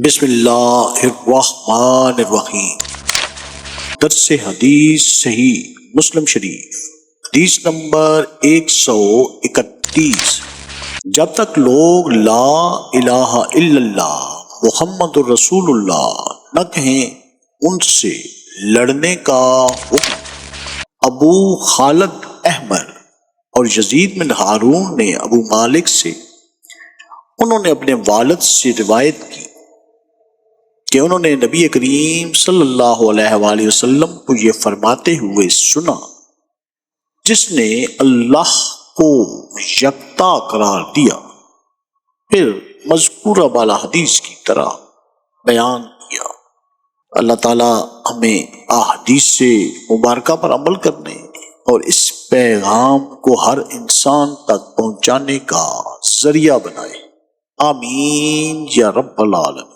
بسم اللہ الرحمن الرحیم۔ درس حدیث صحیح مسلم شریف، حدیث نمبر 131۔ جب تک لوگ لا الہ الا اللہ محمد الرسول اللہ نہ کہیں ان سے لڑنے کا حکم۔ ابو خالد احمر اور یزید بن ہارون نے ابو مالک سے، انہوں نے اپنے والد سے روایت کی کہ انہوں نے نبی کریم صلی اللہ علیہ وآلہ وسلم کو یہ فرماتے ہوئے سنا، جس نے اللہ کو یکتا قرار دیا، پھر مذکورہ بالا حدیث کی طرح بیان کیا۔ اللہ تعالی ہمیں احادیث مبارکہ پر عمل کرنے اور اس پیغام کو ہر انسان تک پہنچانے کا ذریعہ بنائے، آمین یا رب العالمین۔